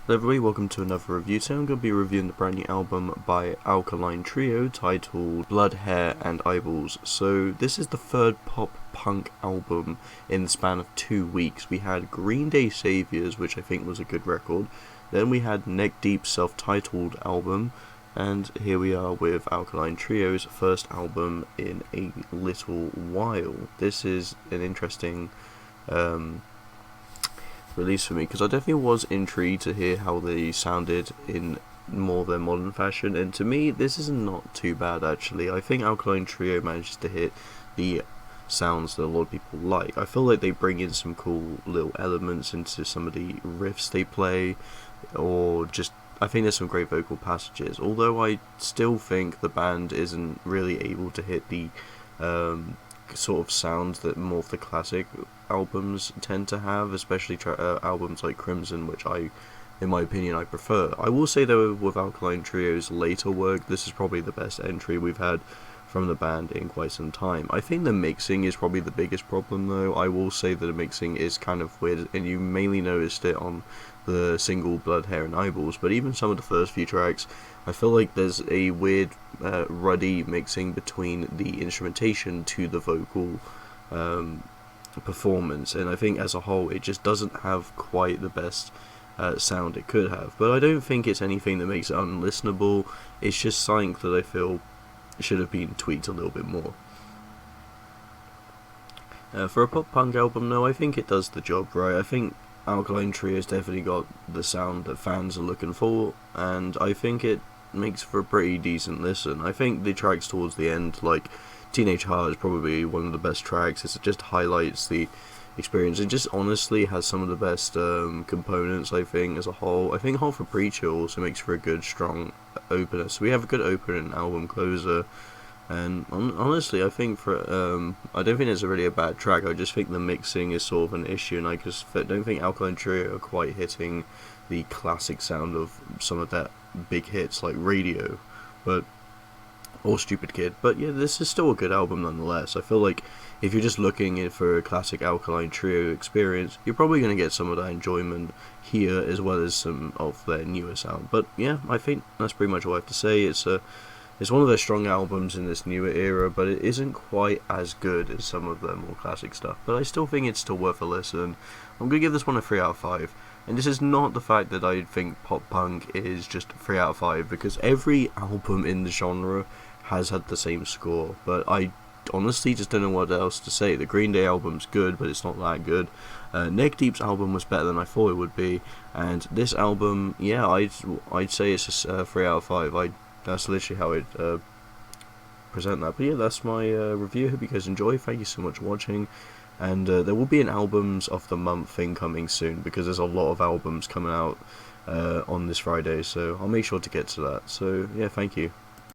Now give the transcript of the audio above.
Hello everybody, welcome to another review. Today I'm going to be reviewing the brand new album by Alkaline Trio titled Blood, Hair and Eyeballs. So this is the third pop punk album in the span of 2 weeks. We had Green Day Saviors, which I think was a good record. Then we had Neck Deep's self-titled album. And here we are with Alkaline Trio's first album in a little while. This is an interesting release for me, because I definitely was intrigued to hear how they sounded in more their modern fashion, and to me this is not too bad actually. I think Alkaline Trio manages to hit the sounds that a lot of people like. I feel like they bring in some cool little elements into some of the riffs they play, or just I think there's some great vocal passages, although I still think the band isn't really able to hit the sort of sounds that more of the classic albums tend to have, especially albums like Crimson, which in my opinion, I prefer. I will say though, with Alkaline Trio's later work, this is probably the best entry we've had from the band in quite some time. I think the mixing is probably the biggest problem though. I will say that the mixing is kind of weird, and you mainly noticed it on the single Blood, Hair and Eyeballs, but even some of the first few tracks, I feel like there's a weird ruddy mixing between the instrumentation to the vocal performance, and I think as a whole it just doesn't have quite the best sound it could have. But I don't think it's anything that makes it unlistenable. It's just something that I feel should have been tweaked a little bit more. For a pop punk album, no, I think it does the job right. I think Alkaline Trio's definitely got the sound that fans are looking for, and I think it makes for a pretty decent listen. I think the tracks towards the end, like Teenage Heart, is probably one of the best tracks. It just highlights the experience. It just honestly has some of the best components, I think, as a whole. I think Hot for Preacher also makes for a good, strong opener. So we have a good opener and album closer. And honestly, I think I don't think it's really a bad track. I just think the mixing is sort of an issue, and I just don't think Alkaline Trio are quite hitting the classic sound of some of that big hits like Radio, or Stupid Kid. But yeah, this is still a good album nonetheless. I feel like if you're just looking for a classic Alkaline Trio experience, you're probably going to get some of that enjoyment here, as well as some of their newer sound. But yeah, I think that's pretty much all I have to say. It's one of their strong albums in this newer era, but it isn't quite as good as some of their more classic stuff. But I still think it's still worth a listen. I'm going to give this one a 3 out of 5. And this is not the fact that I think pop punk is just 3 out of 5, because every album in the genre has had the same score. But I honestly just don't know what else to say. The Green Day album's good, but it's not that good. Neck Deep's album was better than I thought it would be. And this album, yeah, I'd say it's a 3 out of 5. That's literally how I'd present that. But yeah, that's my review. Hope you guys enjoy. Thank you so much for watching. And there will be an albums of the month thing coming soon, because there's a lot of albums coming out on this Friday. So I'll make sure to get to that. So yeah, thank you.